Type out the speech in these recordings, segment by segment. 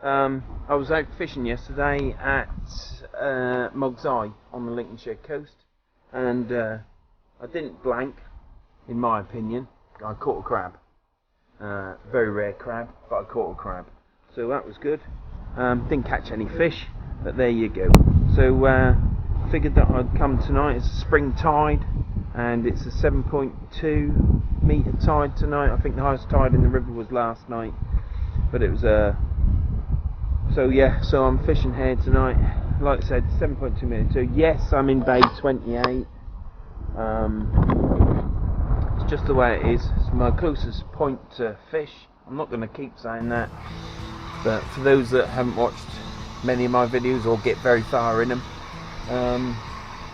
I was out fishing yesterday at Moggs on the Lincolnshire coast, and I didn't blank, in my opinion. I caught a crab. Very rare crab, but I caught a crab. So that was good. Didn't catch any fish, but there you go. So figured that I'd come tonight. It's a spring tide, and it's a 7.2 metre tide tonight. I think the highest tide in the river was last night, but it was so yeah, so I'm fishing here tonight. Like I said, 7.2 metre. So yes, I'm in bay 28. It's just the way it is. It's my closest point to fish. I'm not going to keep saying that, but for those that haven't watched many of my videos or get very far in them,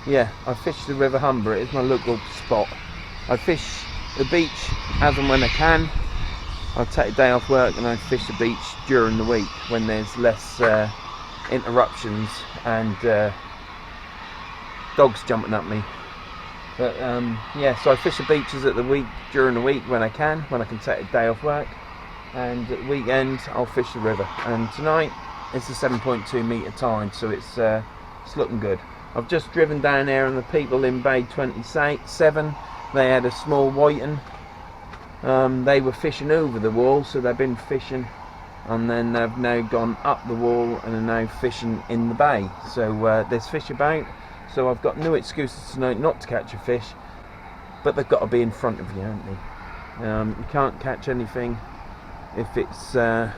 yeah, I fish the River Humber. It is my local spot. I fish the beach as and when I can. I take a day off work and I fish the beach during the week when there's less interruptions and dogs jumping at me. But yeah, so I fish the beaches during the week when I can take a day off work, and at the weekend I'll fish the river. And tonight it's a 7.2 metre tide, so it's looking good. I've just driven down there, and the people in bay 27, they had a small whiting. They were fishing over the wall, so they've been fishing, and then they've now gone up the wall and are now fishing in the bay. So there's fish about, so I've got no excuses tonight not to catch a fish, but they've got to be in front of you, haven't they? You can't catch anything if it's not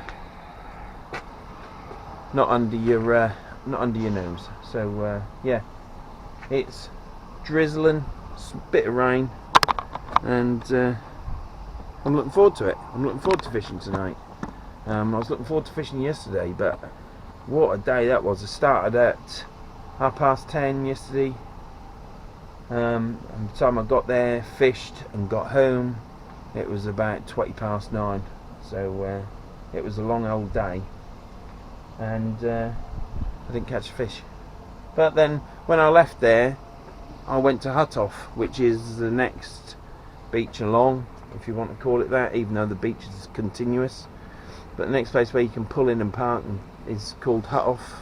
under your nose. So yeah, it's drizzling, it's a bit of rain, and I'm looking forward to it. I'm looking forward to fishing tonight. I was looking forward to fishing yesterday, but what a day that was. I started at 10:30 yesterday. And by the time I got there, fished and got home, it was about 9:20. So it was a long old day, and I didn't catch a fish. But then when I left there, I went to Hut Off, which is the next beach along, if you want to call it that, even though the beach is continuous. But the next place where you can pull in and park is called Hut Off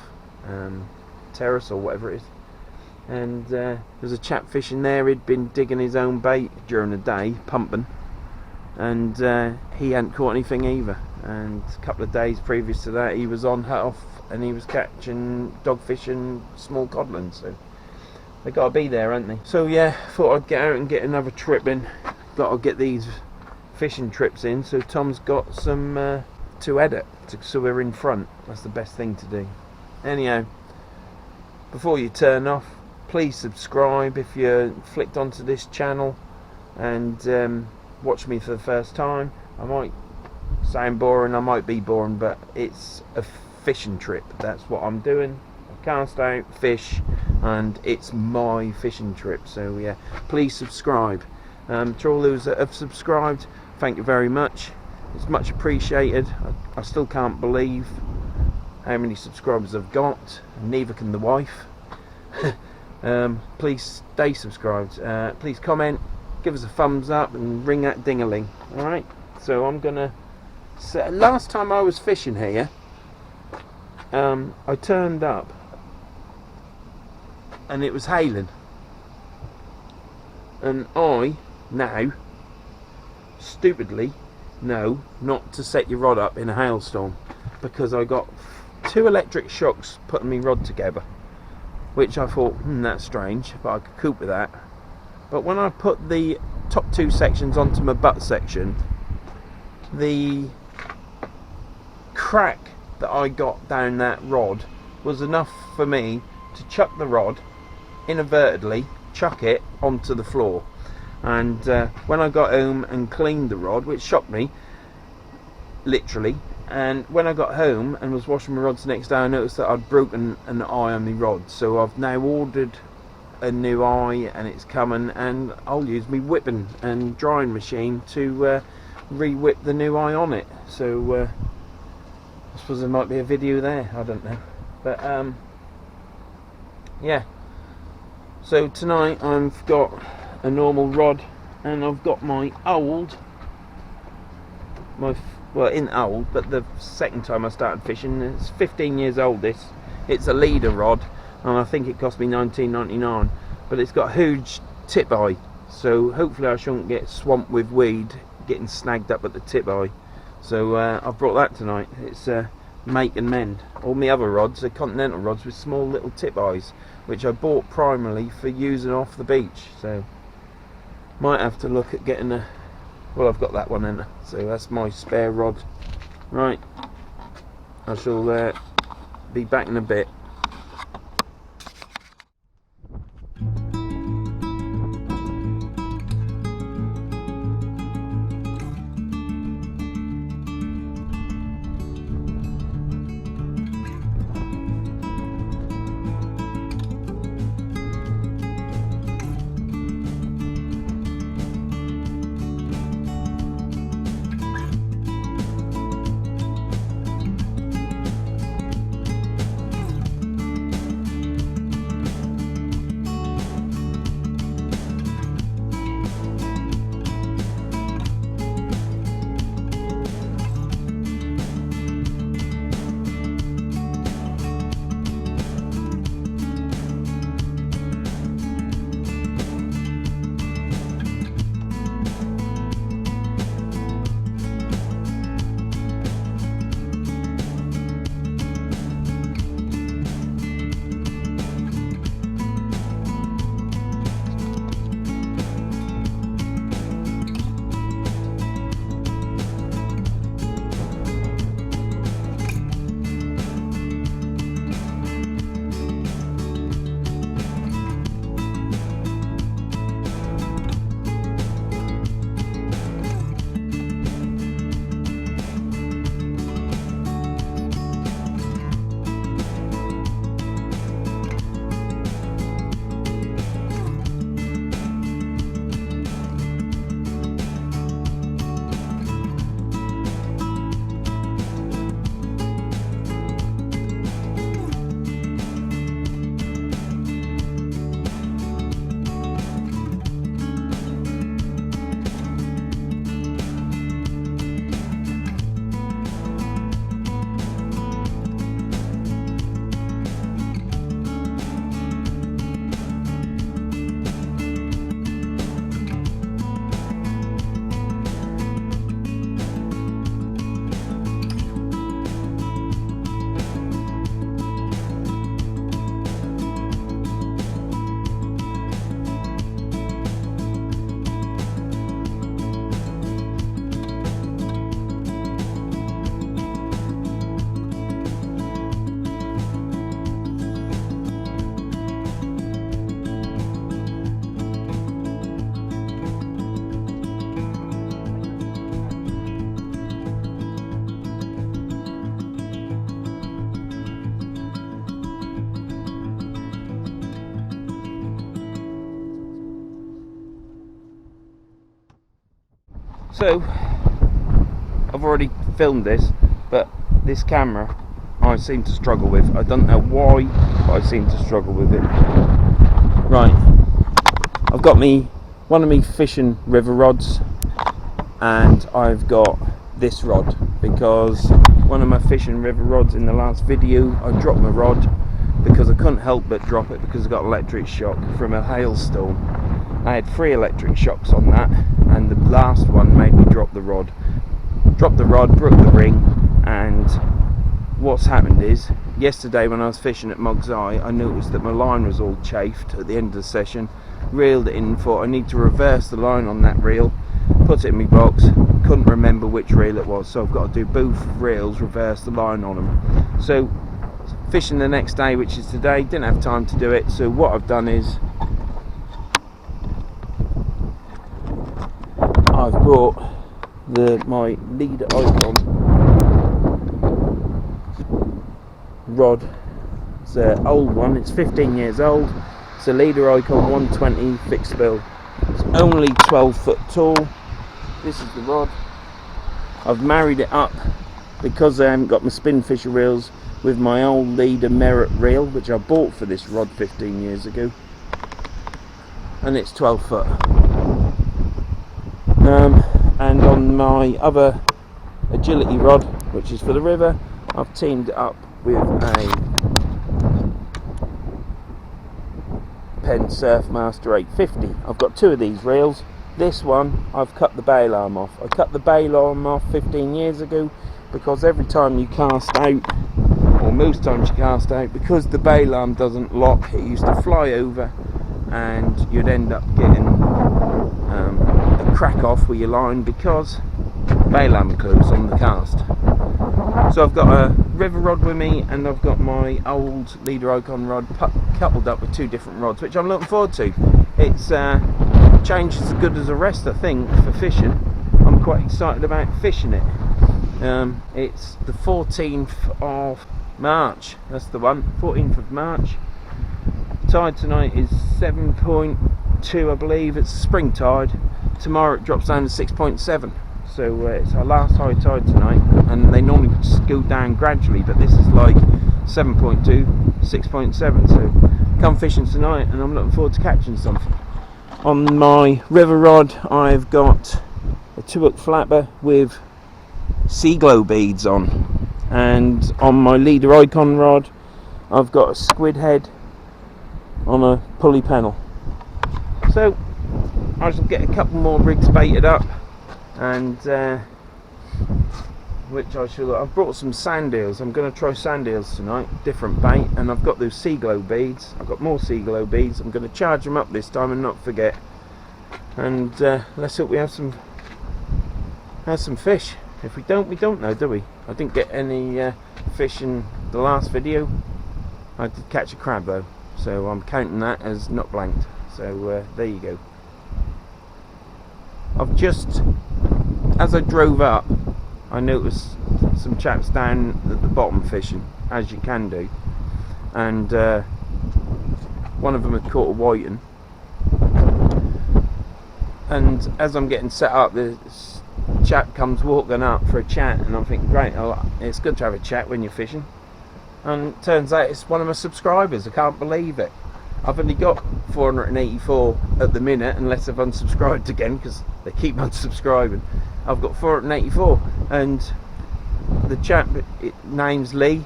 Terrace, or whatever it is. And there's a chap fishing there. He'd been digging his own bait during the day, pumping, and he hadn't caught anything either. And a couple of days previous to that, he was on Hut Off and he was catching dogfish and small codlins. So they got to be there, haven't they? So yeah, thought I'd get out and get another trip in. Got to get these fishing trips in, so Tom's got some to edit, so we're in front. That's the best thing to do. Anyhow, before you turn off, please subscribe if you're flicked onto this channel and watch me for the first time. I might sound boring, I might be boring, but it's a fishing trip. That's what I'm doing. I cast out, fish, and it's my fishing trip. So yeah, please subscribe. To all those that have subscribed, thank you very much. It's much appreciated. I still can't believe how many subscribers I've got, and neither can the wife. Please stay subscribed. Please comment, give us a thumbs up, and ring that ding-a-ling. Alright, so I'm gonna say, last time I was fishing here, I turned up and it was hailing, and I now stupidly know not to set your rod up in a hailstorm, because I got 2 electric shocks putting my rod together, which I thought, that's strange, but I could cope with that. But when I put the top 2 sections onto my butt section, the crack that I got down that rod was enough for me to chuck the rod inadvertently, chuck it onto the floor. And when I got home and cleaned the rod, which shocked me literally, and when I got home and was washing my rods the next day, I noticed that I'd broken an eye on my rod. So I've now ordered a new eye, and it's coming, and I'll use my whipping and drying machine to re-whip the new eye on it. So I suppose there might be a video there, I don't know. But yeah, so tonight I've got a normal rod, and I've got my well, it isn't old, but the second time I started fishing, it's 15 years old. It's a leader rod, and I think it cost me $19.99, but it's got a huge tip eye, so hopefully I shouldn't get swamped with weed getting snagged up at the tip eye. So I've brought that tonight. It's make and mend. All my other rods are continental rods with small little tip eyes, which I bought primarily for using off the beach. So might have to look at getting a, well, I've got that one in there, so that's my spare rod. Right, I shall be back in a bit. So I've already filmed this, but this camera I seem to struggle with. I don't know why, but I seem to struggle with it. Right, I've got one of me fishing river rods, and I've got this rod because one of my fishing river rods in the last video, I dropped my rod because I couldn't help but drop it because I got electric shock from a hailstorm. I had 3 electric shocks on that, and the last one made me drop the rod. Dropped the rod, broke the ring, and what's happened is, yesterday when I was fishing at Moggs, I noticed that my line was all chafed at the end of the session. Reeled it in, thought I need to reverse the line on that reel, put it in my box, couldn't remember which reel it was, so I've got to do both reels, reverse the line on them. So fishing the next day, which is today, didn't have time to do it, so what I've done is I've brought my leader icon rod. It's an old one, it's 15 years old. It's a leader icon 120 fixed bill. It's only 12 foot tall. This is the rod. I've married it up because I haven't got my spin fisher reels with my old leader Merit reel, which I bought for this rod 15 years ago, and it's 12 foot. And on my other agility rod, which is for the river. I've teamed it up with a Penn Surfmaster 850. I've got 2 of these reels. This one, I've cut the bail arm off. I cut the bail arm off 15 years ago because every time you cast out, or most times you cast out, because the bail arm doesn't lock, it used to fly over and you'd end up getting a crack off with your line because bail arm closed on the cast. So I've got a river rod with me, and I've got my old leader icon rod coupled up with 2 different rods, which I'm looking forward to. It's change as good as the rest, I think, for fishing. I'm quite excited about fishing it. It's the 14th of March, that's the one, 14th of March. Tide tonight is 7.2, I believe. It's spring tide. Tomorrow it drops down to 6.7. So it's our last high tide tonight, and they normally just go down gradually, but this is like 7.2, 6.7. So come fishing tonight, and I'm looking forward to catching something. On my river rod, I've got a 2-hook flapper with sea glow beads on, and on my leader icon rod, I've got a squid head on a pulley panel. So I shall get a couple more rigs baited up, and which I've brought some sand eels. I'm going to try sand eels tonight, different bait, and I've got those sea glow beads. I've got more sea glow beads. I'm going to charge them up this time and not forget, and let's hope we have some fish. If we don't, we don't know, do we? I didn't get any fish in the last video. I did catch a crab though, so I'm counting that as not blanked. So there you go. I've just, as I drove up, I noticed some chaps down at the bottom fishing, as you can do, and one of them had caught a whiting, and as I'm getting set up, this chap comes walking up for a chat, and I'm thinking, great, it's good to have a chat when you're fishing, and it turns out it's one of my subscribers. I can't believe it. I've only got 484 at the minute, unless I've unsubscribed again, because they keep unsubscribing. I've got 484, and the chap, name's Lee,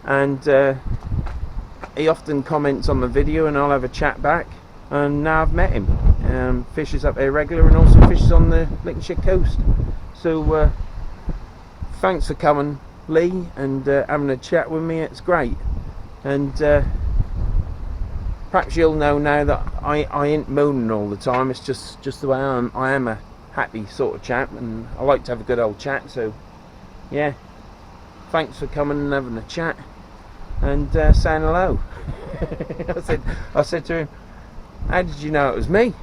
and he often comments on the video, and I'll have a chat back, and now I've met him. Fishes up there regular, and also fishes on the Lincolnshire coast. So thanks for coming, Lee, and having a chat with me. It's great, and perhaps you'll know now that I ain't moaning all the time. It's just the way I am. I am a happy sort of chap, and I like to have a good old chat. So yeah, thanks for coming and having a chat, and saying hello. I said to him, how did you know it was me?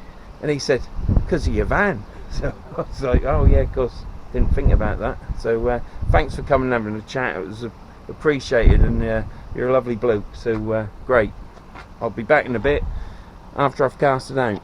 And he said, because of your van. So I was like, oh yeah, of course, didn't think about that. So thanks for coming and having a chat. It was appreciated, and you're a lovely bloke. So great. I'll be back in a bit after I've cast it out.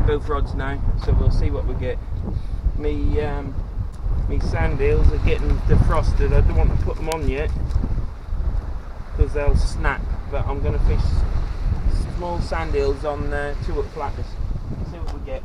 Both rods now, so we'll see what we get. Me sand eels are getting defrosted. I don't want to put them on yet because they'll snap, but I'm going to fish small sand eels on 2-hook flappers. See what we get.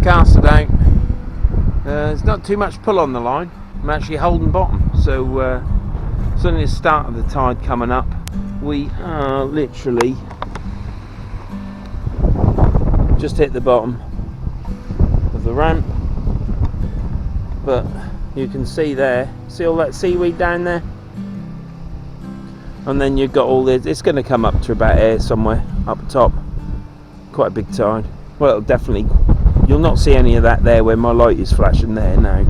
casted out. There's not too much pull on the line. I'm actually holding bottom, so it's only the start of the tide coming up. We are literally just hit the bottom of the ramp, but you can see there, see all that seaweed down there, and then you've got all this. It's going to come up to about here somewhere up top. Quite a big tide. Well, it'll definitely, you'll not see any of that there where my light is flashing there now.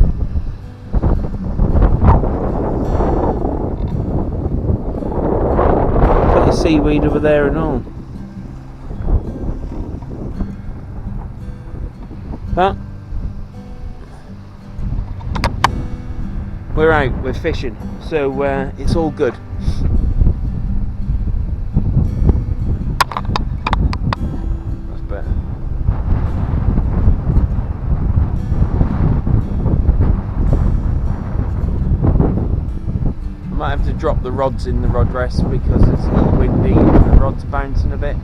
Plenty of seaweed over there and all. But we're out, we're fishing, so it's all good. That's better. I might have to drop the rods in the rod rest because it's a little windy and the rod's bouncing a bit.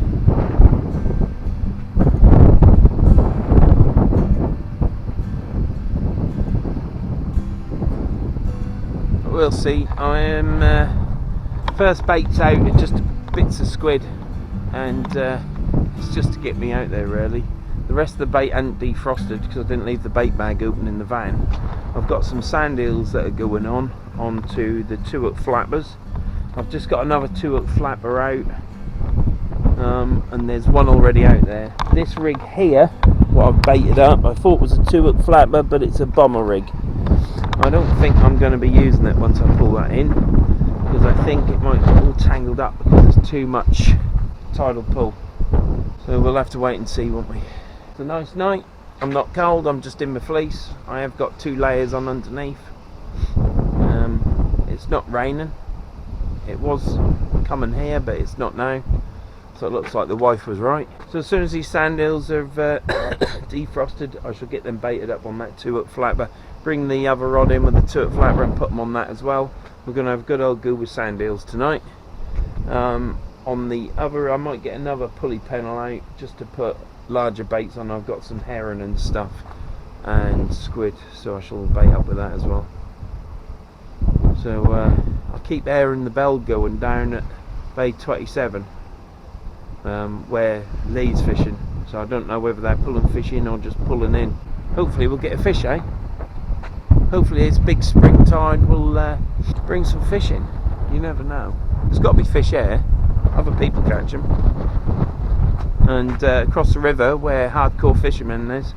We'll see. I am first bait's out, it's just bits of squid, and it's just to get me out there really. The rest of the bait hadn't defrosted because I didn't leave the bait bag open in the van. I've got some sand eels that are going onto the 2-hook flappers. I've just got another 2-hook flapper out, and there's one already out there. This rig here, what I've baited up, I thought was a 2-hook flapper, but it's a bomber rig. I don't think I'm going to be using it once I pull that in, because I think it might get all tangled up because there's too much tidal pull. So we'll have to wait and see, won't we? It's a nice night. I'm not cold, I'm just in my fleece. I have got 2 layers on underneath. It's not raining. It was coming here, but it's not now. So it looks like the wife was right. So as soon as these sand eels have defrosted, I shall get them baited up on that 2-hook flapper. Bring the other rod in with the 2-hook flapper and put them on that as well. We're going to have a good old go with sand eels tonight. On the other, I might get another pulley panel out just to put larger baits on. I've got some herring and stuff and squid, so I shall bait up with that as well. So I'll keep airing the bell going down at Bay 27 where Lee's fishing, so I don't know whether they're pulling fish in or just pulling in. Hopefully we'll get a fish, eh? Hopefully this big spring tide will bring some fish in. You never know. There's got to be fish here. Other people catch them. And across the river where Hardcore Fisherman is,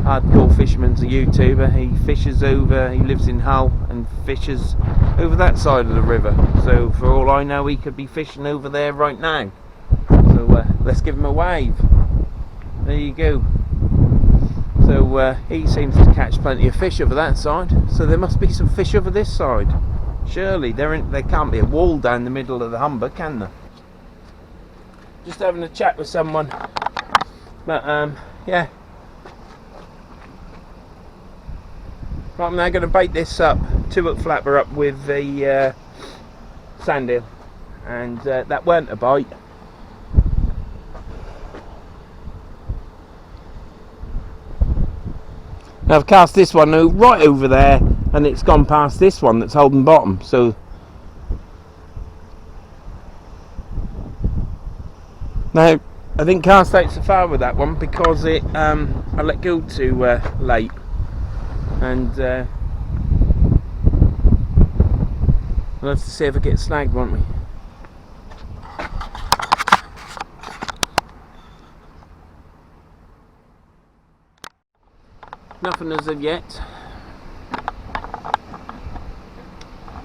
Hardcore Fisherman's a YouTuber. He fishes over, he lives in Hull and fishes over that side of the river. So for all I know, he could be fishing over there right now. So let's give him a wave. There you go. So he seems to catch plenty of fish over that side. So there must be some fish over this side. Surely there can't be a wall down the middle of the Humber, can there? Just having a chat with someone. But yeah. Right, I'm now going to bait this up, 2-hook flapper up with the sand eel, and that weren't a bite. Now I've cast this one right over there, and it's gone past this one that's holding bottom. So now I didn't cast out so far with that one because I let go too late. And we'll have to see if I get snagged, won't we? Nothing as of yet.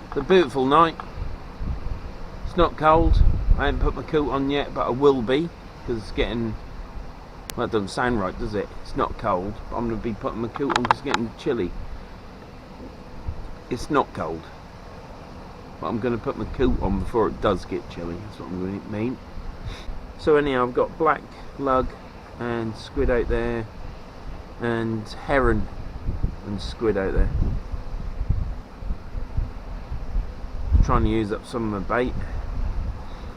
It's a beautiful night. It's not cold. I haven't put my coat on yet, but I will be, because it's getting, well, it doesn't sound right, does it? It's not cold, but I'm going to be putting my coat on because it's getting chilly. It's not cold, but I'm going to put my coat on before it does get chilly. That's what I'm going to mean. So anyhow, I've got black lug and squid out there, and heron and squid out there. I'm trying to use up some of my bait,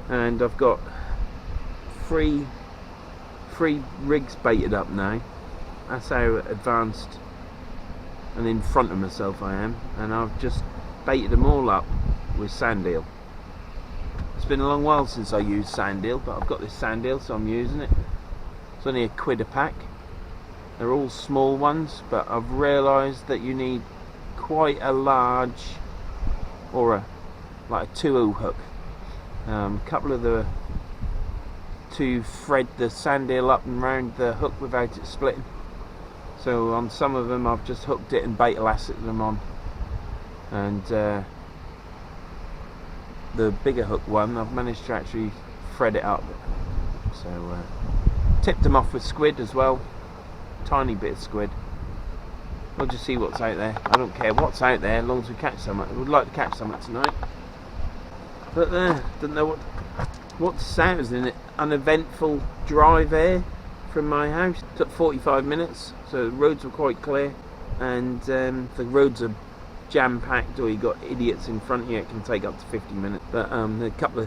and I've got 3 3 rigs baited up now. That's how advanced and in front of myself I am, and I've just baited them all up with sand eel. It's been a long while since I used sand eel, but I've got this sand eel, so I'm using it. It's only £1 a pack. They're all small ones, but I've realised that you need quite a large, or like a 2-0 hook. Couple of the to thread the sand eel up and round the hook without it splitting. So on some of them I've just hooked it and bait elastic them on, and the bigger hook one I've managed to actually thread it up. So tipped them off with squid as well, tiny bit of squid. We'll just see what's out there. I don't care what's out there as long as we catch something. I would like to catch something tonight, but don't know what to say. It was an uneventful drive here from my house. It took 45 minutes, so the roads were quite clear, and the roads are jam-packed, or you got idiots in front of you, it can take up to 50 minutes. But a couple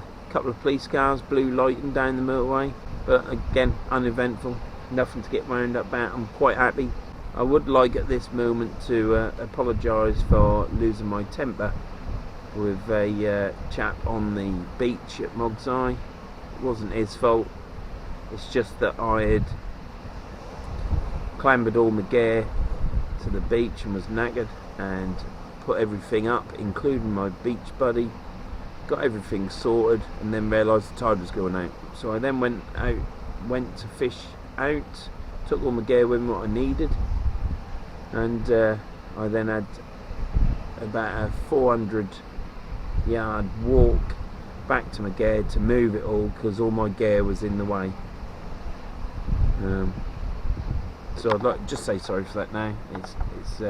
of police cars, blue lighting down the motorway, but again uneventful, nothing to get wound up about. I'm quite happy. I would like at this moment to apologise for losing my temper with a chap on the beach at Moggs. It wasn't his fault. It's just that I had clambered all my gear to the beach and was knackered, and put everything up, including my beach buddy, got everything sorted, and then realised the tide was going out. So I then went to fish out, took all my gear with me, what I needed, and I then had about a 400-yard walk back to my gear to move it all, because all my gear was in the way. So I'd like to just say sorry for that now. It's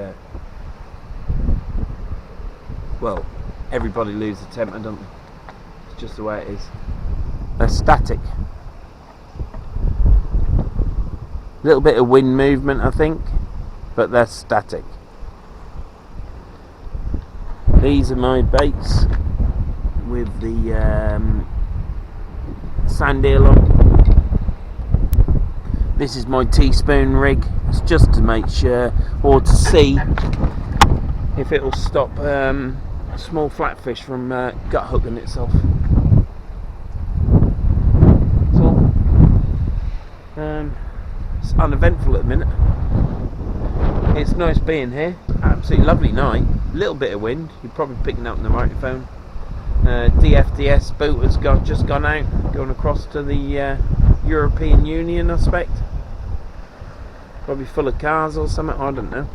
well, everybody loses a temper, don't they? It's just the way it is. They're static. A little bit of wind movement, I think, but they're static. These are my baits with the sand eel on. This is my teaspoon rig. It's just to make sure, or to see if it'll stop a small flatfish from gut hooking itself. So it's uneventful at the minute. It's nice being here. Absolutely lovely night. A little bit of wind. You're probably picking up on the microphone. DFDS boat has just gone out, going across to the European Union, I suspect. Probably full of cars or something, I don't know.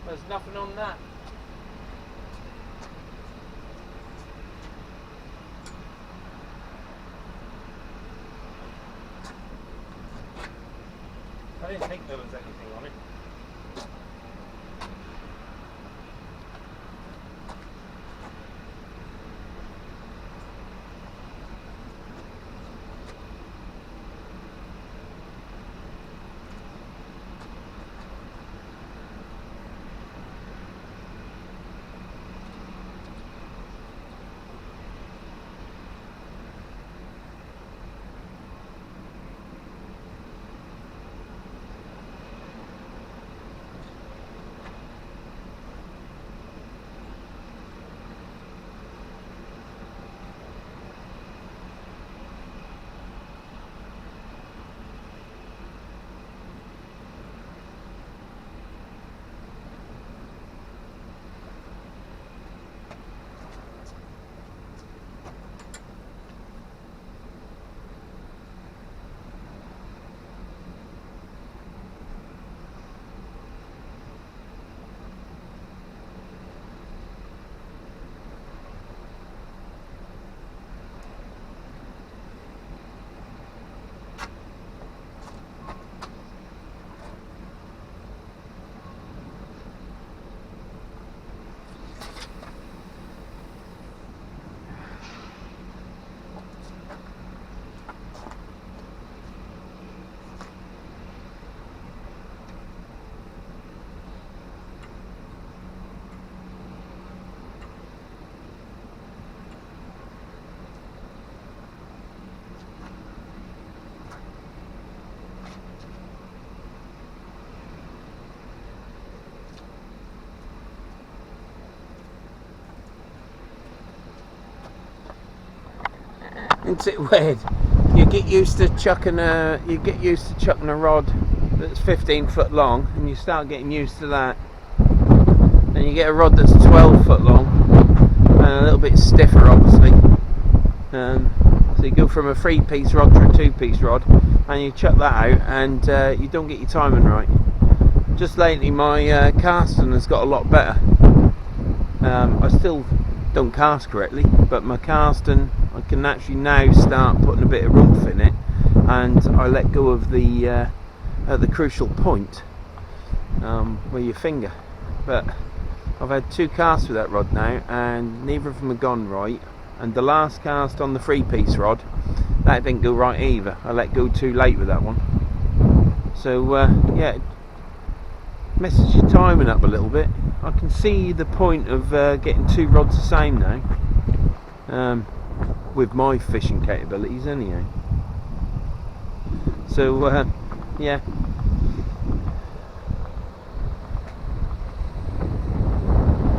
There's nothing on that. I didn't think there was anything on it. Isn't it weird? You get used to chucking a rod that's 15 foot long, and you start getting used to that. Then you get a rod that's 12 foot long and a little bit stiffer, obviously. So you go from a 3-piece rod to a 2-piece rod, and you chuck that out, and you don't get your timing right. Just lately, my casting has got a lot better. I still don't cast correctly, but my casting, I can actually now start putting a bit of oomph in it, and I let go of the at the crucial point where your finger. But I've had 2 casts with that rod now, and neither of them have gone right. And the last cast on the 3-piece rod, that didn't go right either. I let go too late with that one. So yeah, it messes your timing up a little bit. I can see the point of getting 2 rods the same now, with my fishing capabilities anyhow. So yeah,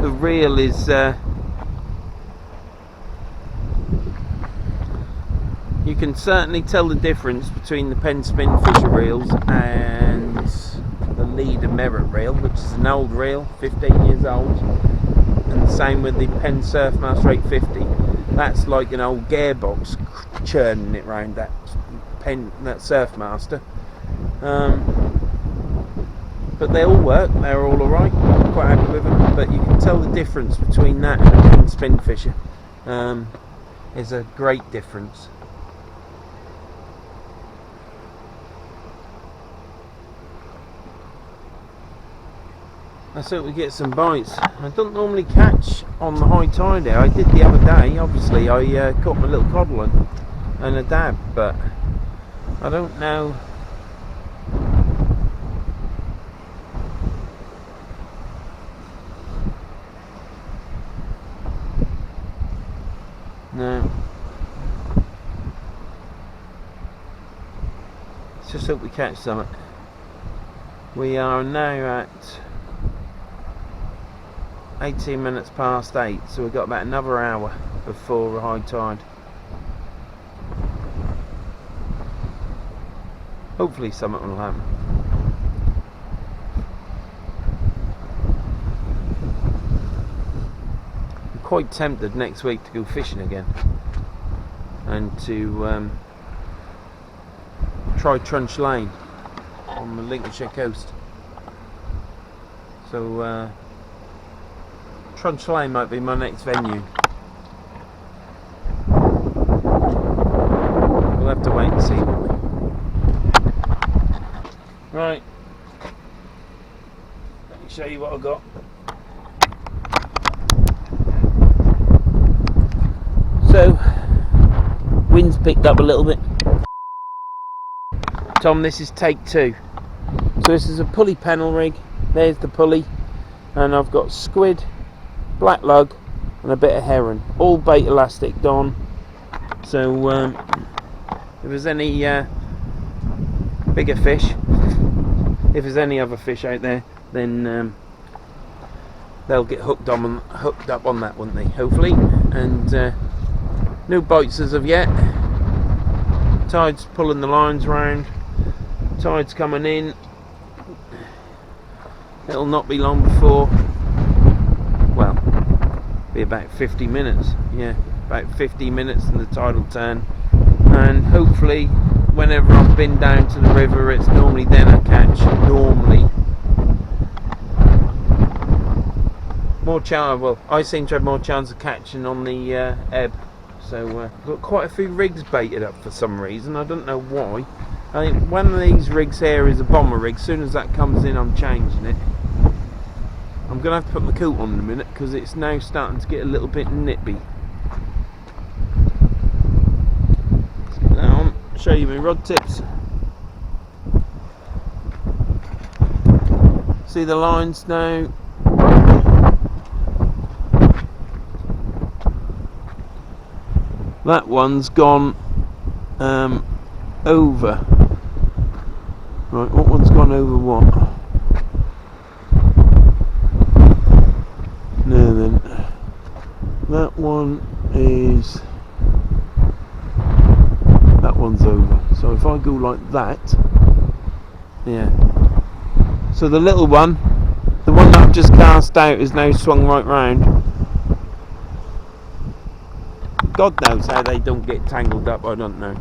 the reel is you can certainly tell the difference between the Penn Spin Fisher reels and the Leader Merit reel, which is an old reel, 15 years old, and the same with the Penn Surfmaster 850. That's like an old gearbox churning it round, that Surfmaster. But they all work, they're all alright, I'm quite happy with them, but you can tell the difference between that and a Penn Spin Fisher. Is a great difference. Let's hope we get some bites. I don't normally catch on the high tide here. I did the other day, obviously. I caught my little codlin and a dab, but I don't know. No. Let's just hope we catch something. We are now at 18 minutes past 8, so we've got about another hour before high tide. Hopefully something will happen. I'm quite tempted next week to go fishing again and to try Trunch Lane on the Lincolnshire coast. So Trunch Lane might be my next venue. We'll have to wait and see. Right, let me show you what I've got. So, wind's picked up a little bit. Tom, this is take 2. So this is a pulley panel rig. There's the pulley, and I've got squid, black lug and a bit of heron, all bait elastic on. So if there's any bigger fish, if there's any other fish out there, then they'll get hooked up on that, won't they, hopefully. And no bites as of yet. Tide's pulling the lines round, tide's coming in. It'll not be long before, well, be about 50 minutes, yeah, about 50 minutes and the tide will turn, and hopefully whenever I've been down to the river, it's normally then I catch, normally. More chance, well, I seem to have more chance of catching on the ebb, so I've got quite a few rigs baited up for some reason, I don't know why. I think one of these rigs here is a bomber rig. As soon as that comes in, I'm changing it. I'm going to have to put my coat on in a minute because it's now starting to get a little bit nippy. Let's get that on, show you my rod tips. See the lines now? That one's gone over. Right, what one's gone over what? Now then, that one is So if I go like that, yeah. So the little one, the one that I've just cast out, is now swung right round. God knows how they don't get tangled up, I don't know.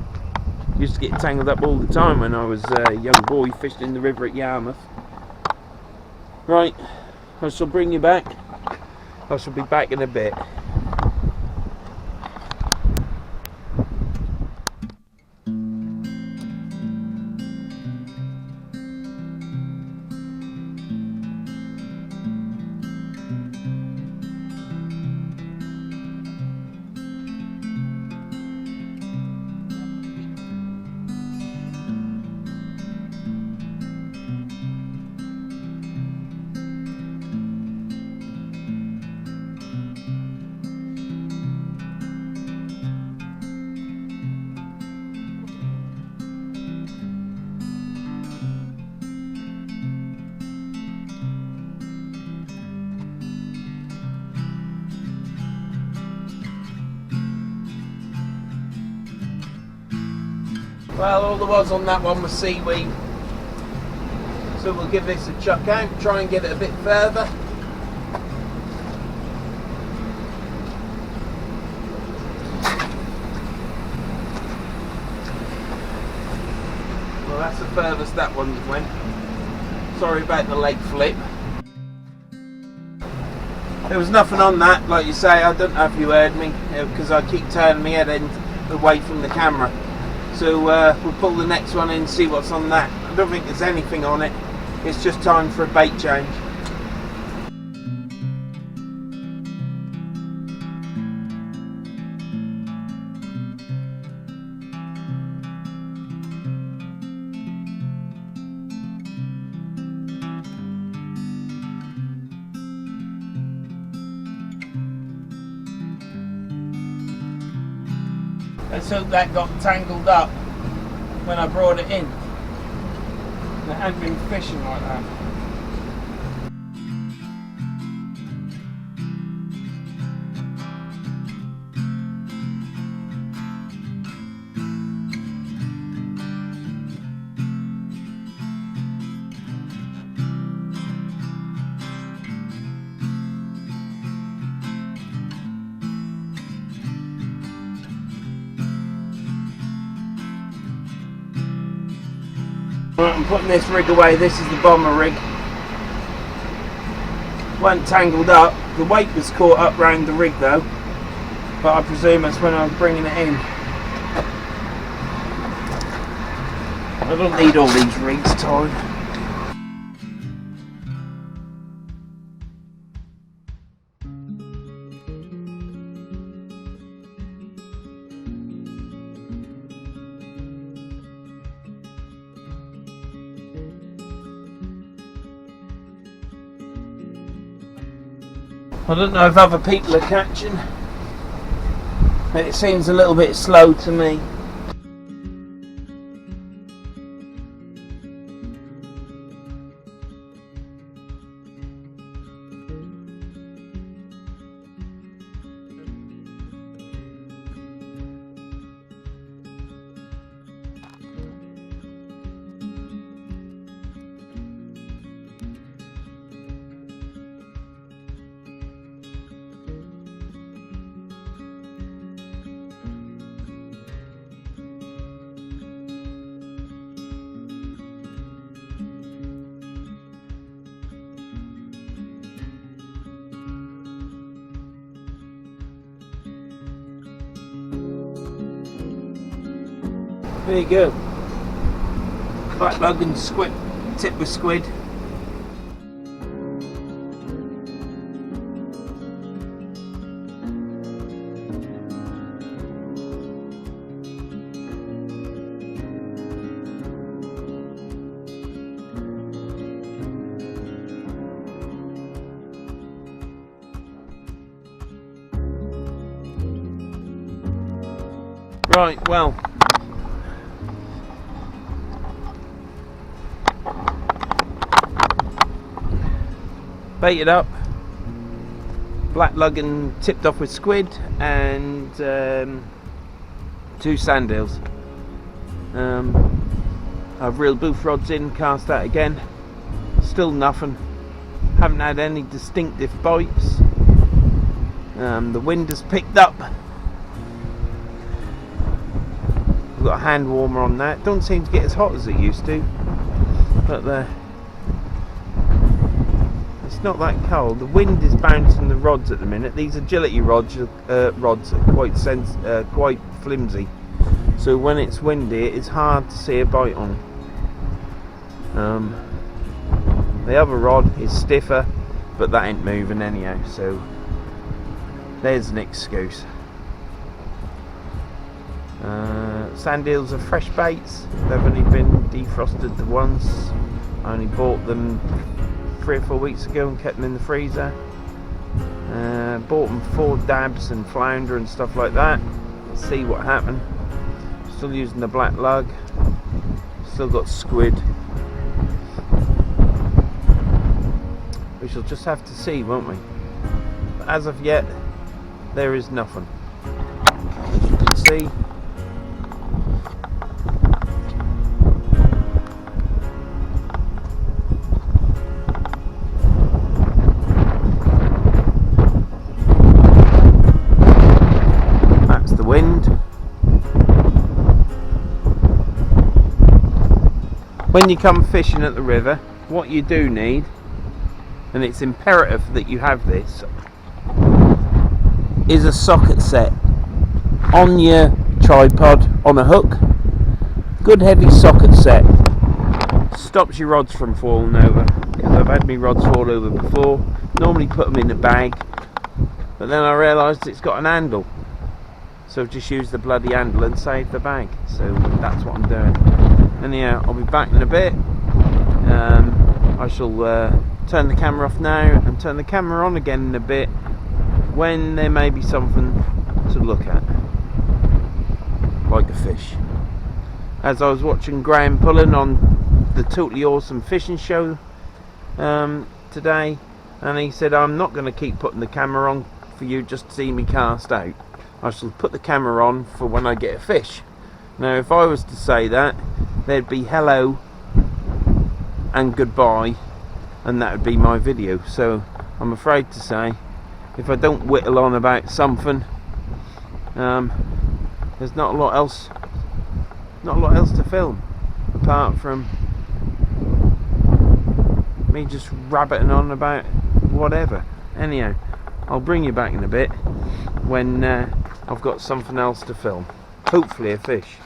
Used to get tangled up all the time when I was a young boy fishing in the river at Yarmouth. Right, I shall bring you back. I shall be back in a bit. Well, all there was on that one was seaweed. So we'll give this a chuck out, try and get it a bit further. Well, that's the furthest that one went. Sorry about the leg flip. There was nothing on that, like you say. I don't know if you heard me, because I keep turning my head away from the camera. So we'll pull the next one in and see what's on that. I don't think there's anything on it. It's just time for a bait change. Let's hope that got tangled up when I brought it in. It hadn't been fishing like that. Right, I'm putting this rig away. This is the bomber rig. Wasn't tangled up. The weight was caught up round the rig though, but I presume that's when I was bringing it in. I don't need all these rigs tied. I don't know if other people are catching, but it seems a little bit slow to me. There you go. Black lug and squid, tip with squid. Right, well, baited up, black lug and tipped off with squid and 2 sand eels. I've reeled both rods in, cast out again, still nothing. Haven't had any distinctive bites. The wind has picked up. I've got a hand warmer on that. Don't seem to get as hot as it used to, but it's not that cold. The wind is bouncing the rods at the minute. These agility rods are quite quite flimsy, so when it's windy it's hard to see a bite on. The other rod is stiffer, but that ain't moving anyhow, so there's an excuse. Sand eels are fresh baits. They've only been defrosted once. I only bought them 3 or 4 weeks ago and kept them in the freezer. Bought them 4 dabs and flounder and stuff like that. Let's see what happened. Still using the black lug. Still got squid. We shall just have to see, won't we? But as of yet, there is nothing. As you can see, that's the wind. When you come fishing at the river, what you do need, and it's imperative that you have this, is a socket set on your tripod on a hook. Good heavy socket set stops your rods from falling over, because I've had my rods fall over before. Normally put them in a bag, but then I realised it's got an handle, so just use the bloody handle and save the bag. So that's what I'm doing. Anyhow, I'll be back in a bit. I shall turn the camera off now and turn the camera on again in a bit, when there may be something to look at, like a fish. As I was watching Graham Pullen on the Totally Awesome Fishing Show today, and he said, I'm not going to keep putting the camera on for you just to see me cast out. I shall put the camera on for when I get a fish. Now if I was to say that, there'd be hello and goodbye, and that would be my video. So I'm afraid to say, if I don't whittle on about something, there's not a lot else to film apart from me just rabbiting on about whatever. Anyhow, I'll bring you back in a bit when I've got something else to film, hopefully a fish.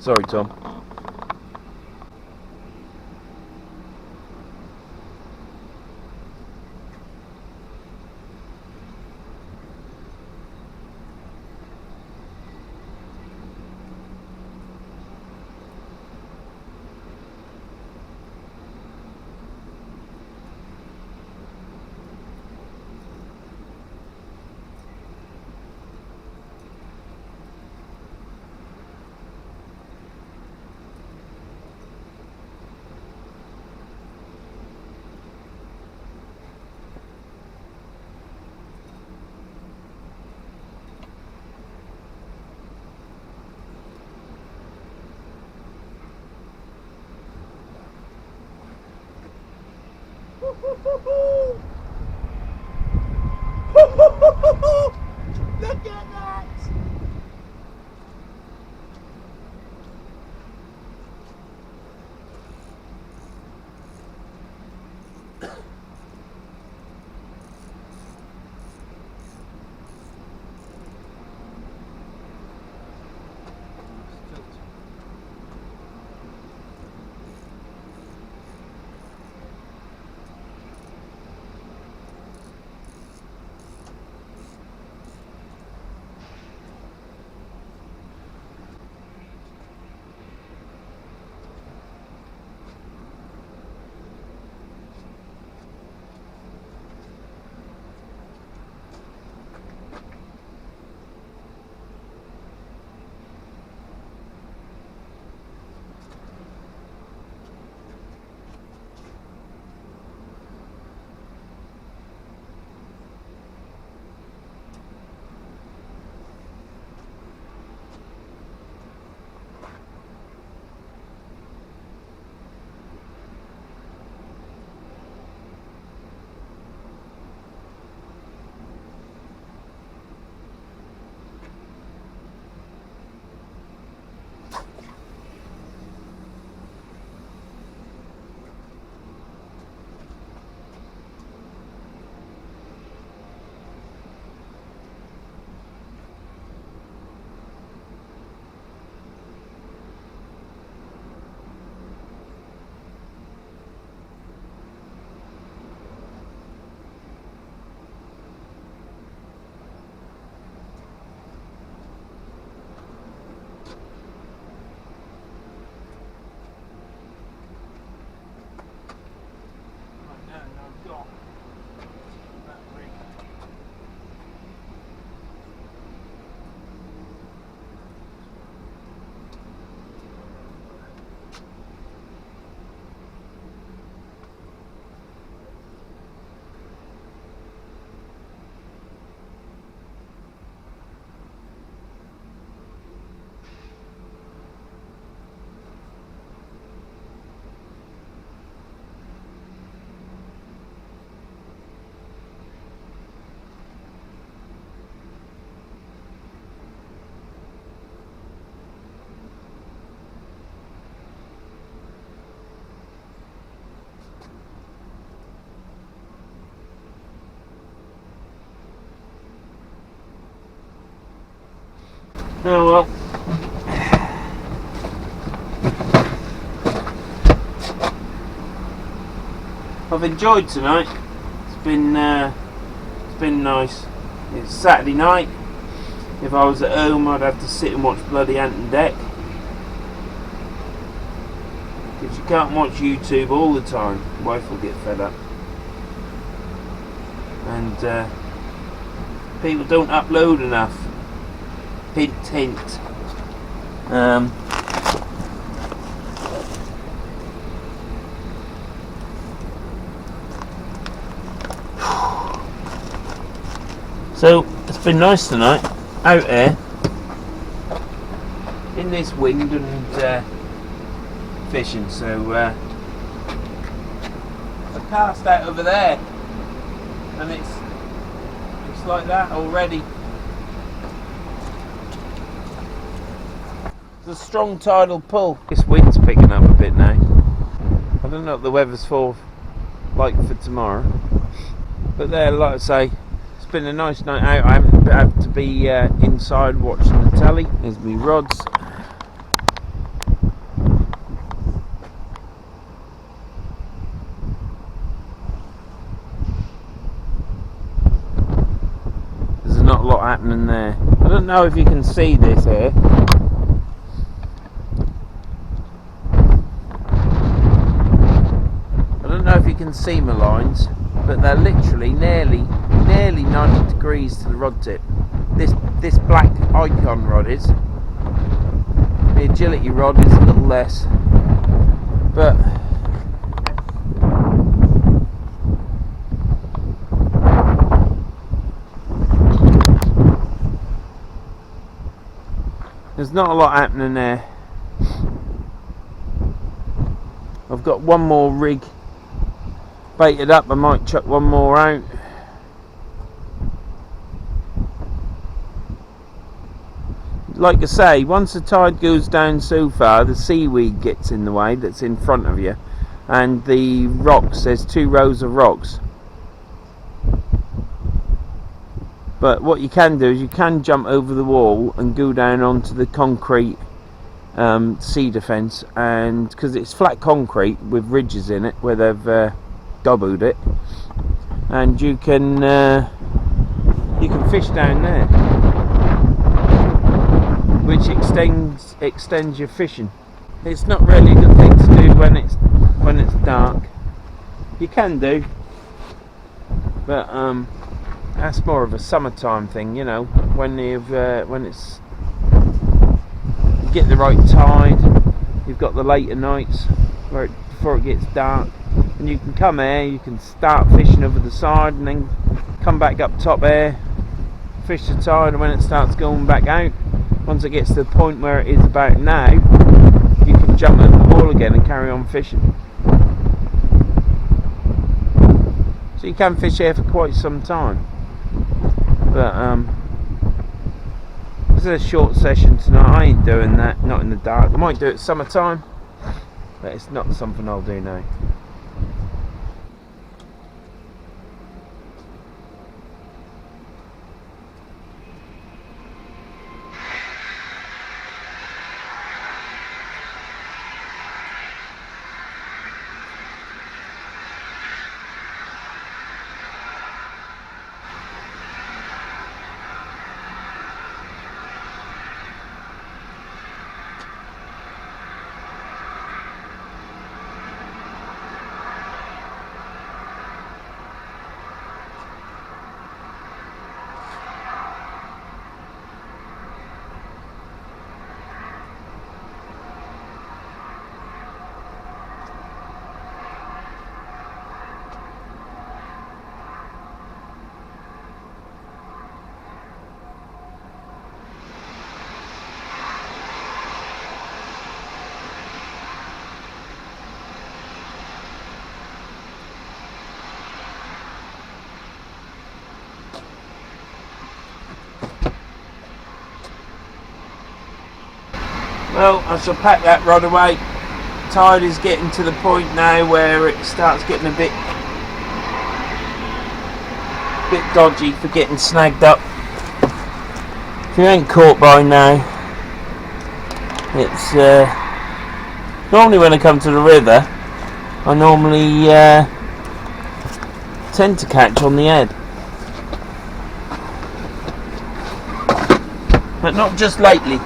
Sorry, Tom. Look at that! Oh well. I've enjoyed tonight. It's been nice. It's Saturday night. If I was at home, I'd have to sit and watch bloody Ant and Dec. Because you can't watch YouTube all the time. Wife will get fed up. And people don't upload enough. Hint, hint. So it's been nice tonight, out there, in this wind and fishing. So I cast out over there, and it's like that already. A strong tidal pull. This wind's picking up a bit now. I don't know what the weather's like for tomorrow, but there, like I say, it's been a nice night out. I haven't had to be inside watching the telly. There's me rods. There's not a lot happening there. I don't know if you can see this here. Can see my lines, but they're literally nearly 90 degrees to the rod tip. This black icon rod is. The agility rod is a little less, but there's not a lot happening there. I've got one more rig baited up, I might chuck one more out. Like I say, once the tide goes down so far, the seaweed gets in the way that's in front of you, and the rocks, there's 2 rows of rocks. But what you can do is you can jump over the wall and go down onto the concrete sea defence, and because it's flat concrete with ridges in it where they've doubled it, and you can fish down there, which extends your fishing. It's not really the thing to do when it's dark. You can do, but that's more of a summertime thing, you know, when you get the right tide, you've got the later nights before it gets dark, and you can come here, you can start fishing over the side and then come back up top here, fish the tide, and when it starts going back out, once it gets to the point where it is about now, you can jump over the wall again and carry on fishing. So you can fish here for quite some time. But this is a short session tonight. I ain't doing that, not in the dark. I might do it summertime, but it's not something I'll do now. Well, I shall pack that rod away. Tide is getting to the point now where it starts getting a bit dodgy for getting snagged up. If you ain't caught by now, it's normally when I come to the river, I normally tend to catch on the head, but not just lately.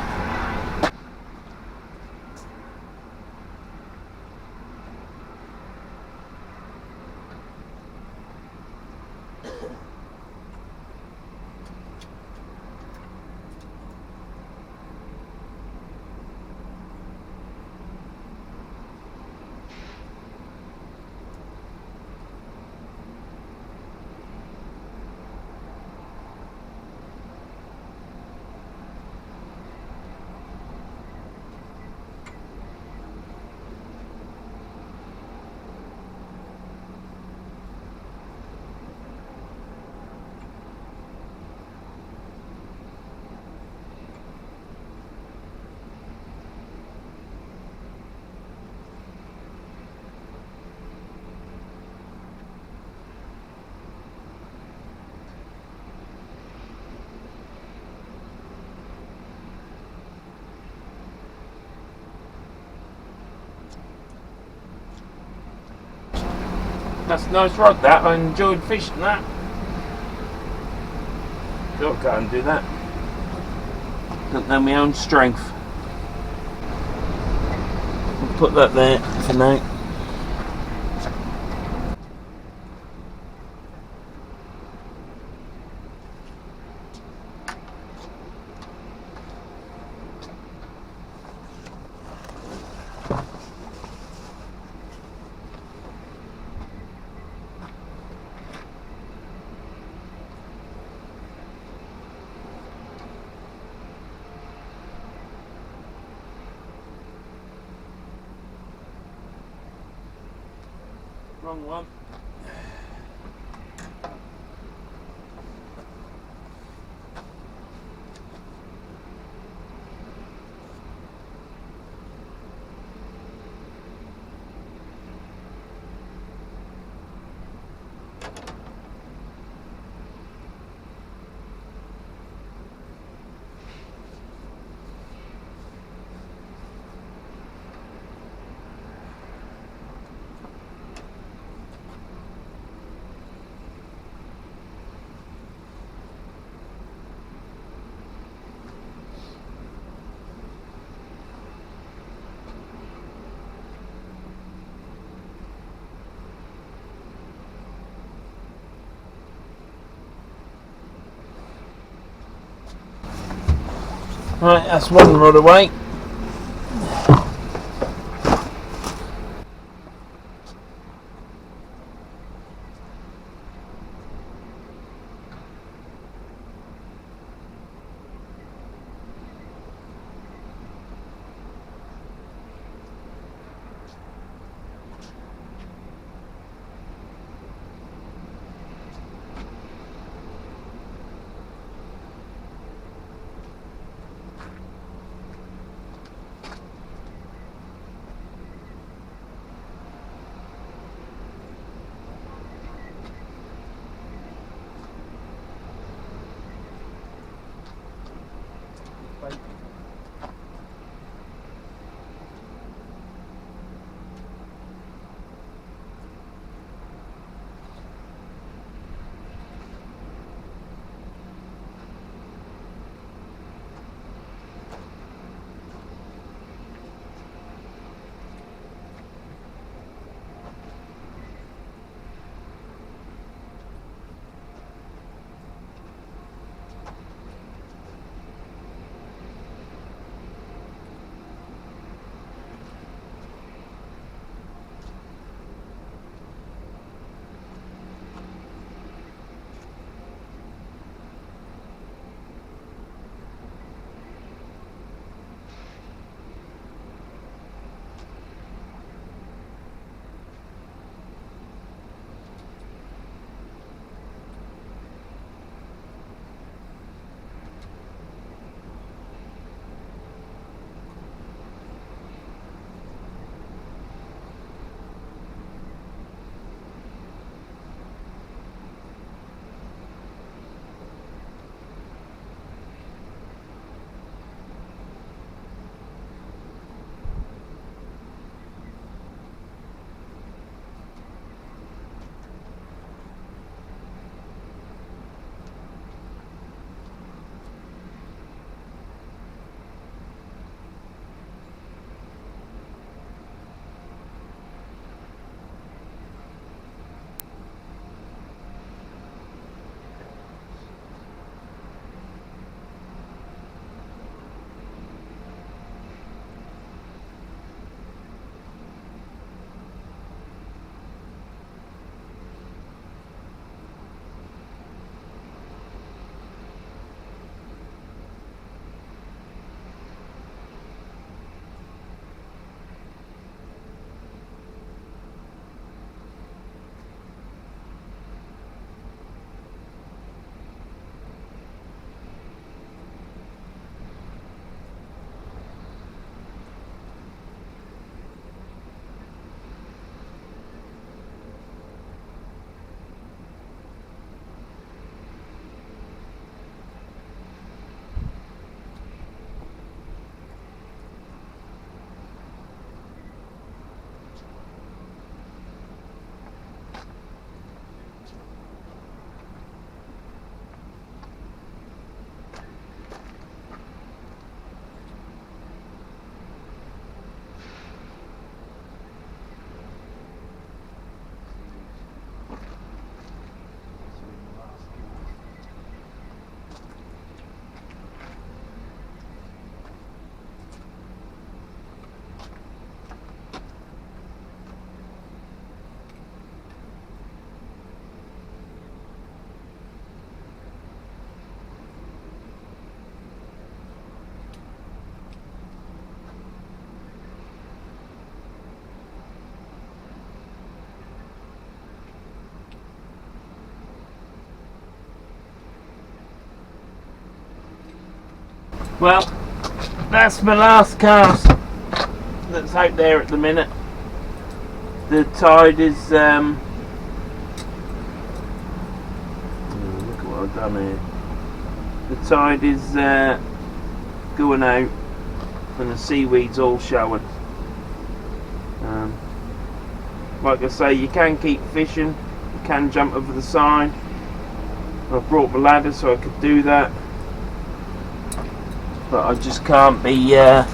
That's a nice rod, that. I enjoyed fishing that. Don't go and do that. Don't know my own strength. I'll put that there for now. Wrong one. Right, that's one rod away. Well, that's my last cast that's out there at the minute. The tide is look at what I've done here. The tide is going out and the seaweed's all showing. Like I say, you can keep fishing, you can jump over the side. I brought my ladder so I could do that, but I just can't be I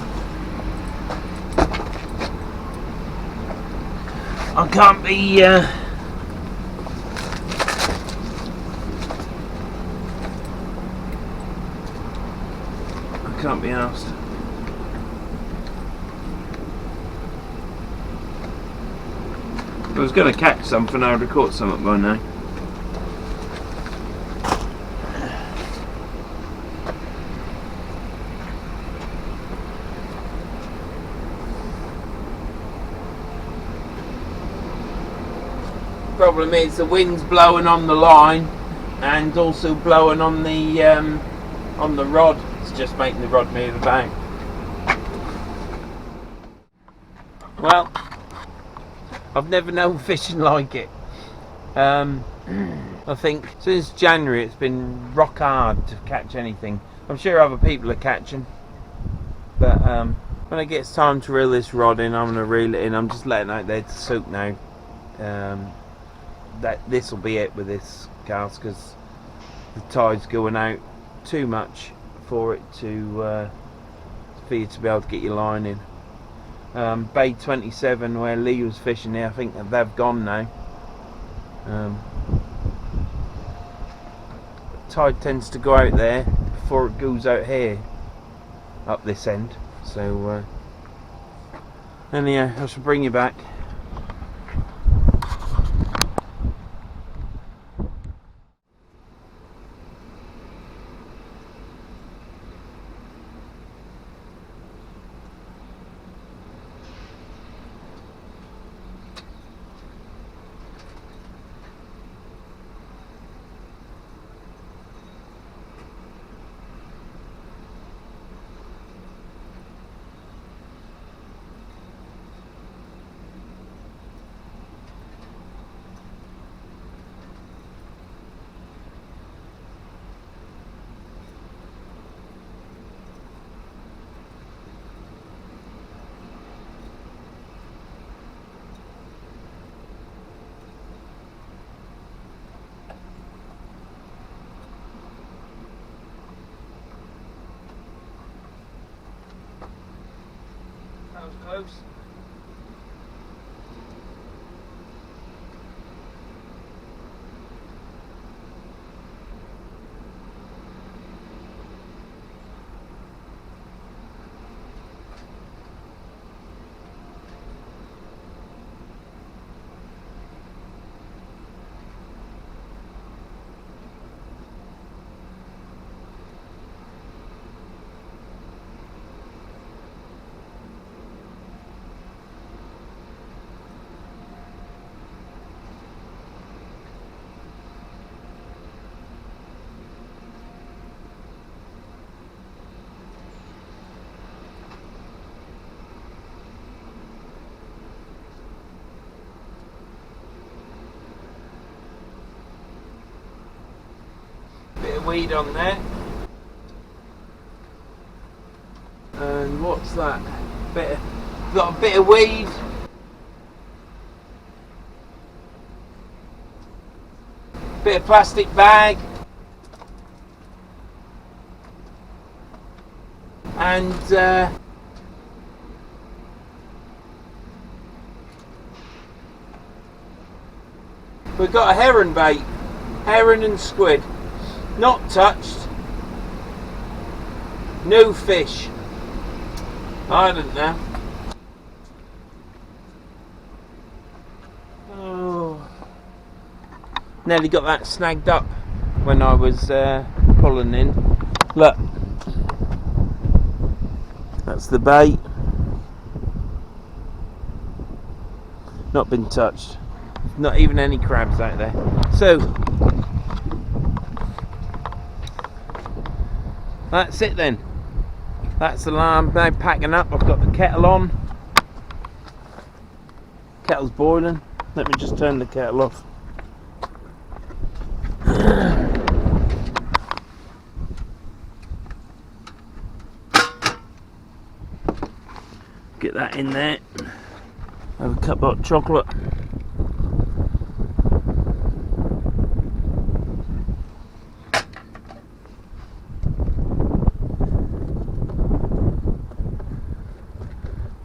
can't be can't be asked. If I was going to catch something, I would have caught something by now. Problem is the wind's blowing on the line and also blowing on the rod. It's just making the rod move about. Well, I've never known fishing like it. I think since January it's been rock hard to catch anything. I'm sure other people are catching, but when it gets time to reel this rod in, I'm going to reel it in. I'm just letting it out there to soak now. That this will be it with this cast because the tide's going out too much for it to for you to be able to get your line in. Bay 27 where Lee was fishing there, I think they've gone now. Tide tends to go out there before it goes out here up this end, so anyhow I shall bring you back. That was close. Bit of weed on there. And what's that? Got a bit of weed. Bit of plastic bag. And we've got a heron bait. Heron and squid. Not touched. No fish. I don't know. Oh. Nearly got that snagged up when I was pulling in. Look. That's the bait. Not been touched. Not even any crabs out there. So that's it then. That's the lamb now packing up. I've got the kettle on. Kettle's boiling. Let me just turn the kettle off. Get that in there. Have a cup of hot chocolate.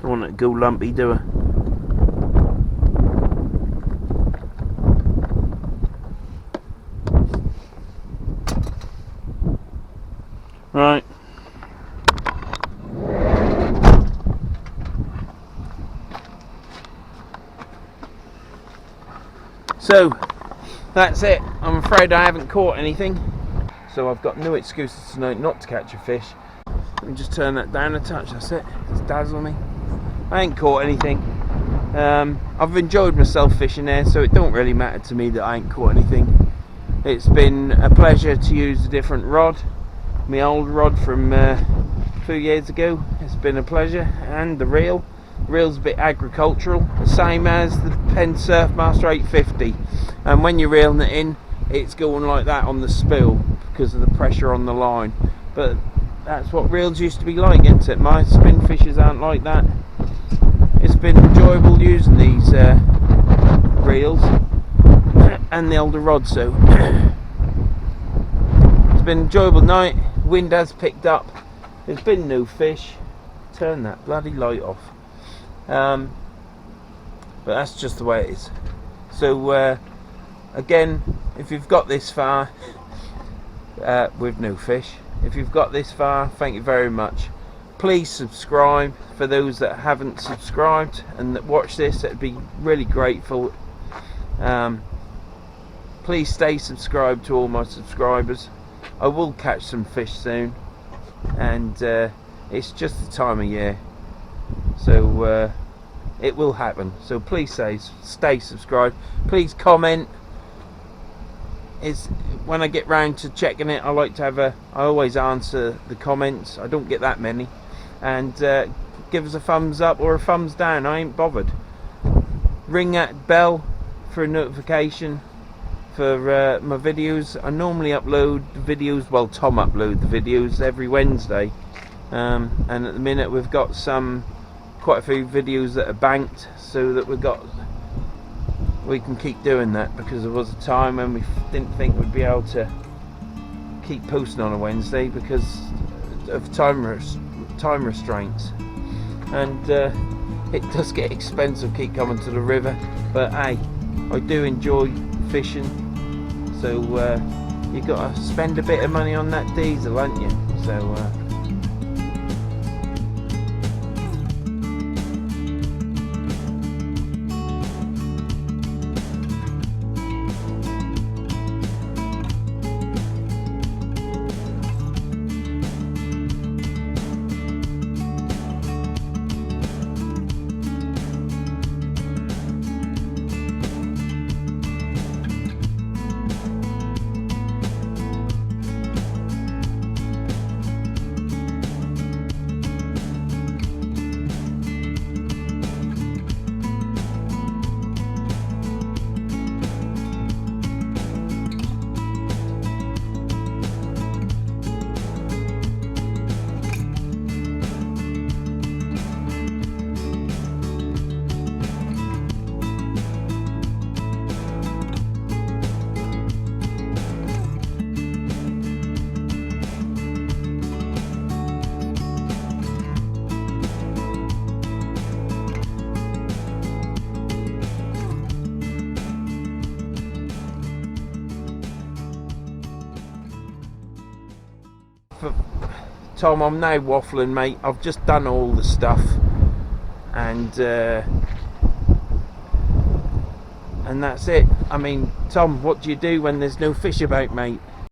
Don't want it to go lumpy, do I? Right. So that's it. I'm afraid I haven't caught anything, so I've got no excuses tonight not to catch a fish. Let me just turn that down a touch. That's it. It's dazzling me. I ain't caught anything. I've enjoyed myself fishing there, so it don't really matter to me that I ain't caught anything. It's been a pleasure to use a different rod, my old rod from a few years ago. It's been a pleasure, and the reel's a bit agricultural, the same as the Penn Surfmaster 850, and when you're reeling it in, it's going like that on the spill because of the pressure on the line. But that's what reels used to be like, isn't it? My spin fishes aren't like that. It's been enjoyable using these reels and the older rod, so it's been an enjoyable night. Wind has picked up. There's been no fish. Turn that bloody light off. But that's just the way it is. So again, if you've got this far with no fish, if you've got this far, thank you very much. Please subscribe for those that haven't subscribed and that watch this. It'd be really grateful. Please stay subscribed to all my subscribers. I will catch some fish soon, and it's just the time of year, so it will happen. So please stay subscribed. Please comment. When I get round to checking it, I like to have I always answer the comments. I don't get that many, and give us a thumbs up or a thumbs down. I ain't bothered. Ring that bell for a notification for my videos. I normally upload videos, well, Tom uploads the videos every Wednesday, and at the minute we've got quite a few videos that are banked, so that we can keep doing that, because there was a time when we didn't think we'd be able to keep posting on a Wednesday because of time restraints, and it does get expensive keep coming to the river, but hey, I do enjoy fishing, so you got to spend a bit of money on that diesel, haven't you? So Tom, I'm now waffling, mate. I've just done all the stuff, and that's it. I mean, Tom, what do you do when there's no fish about, mate?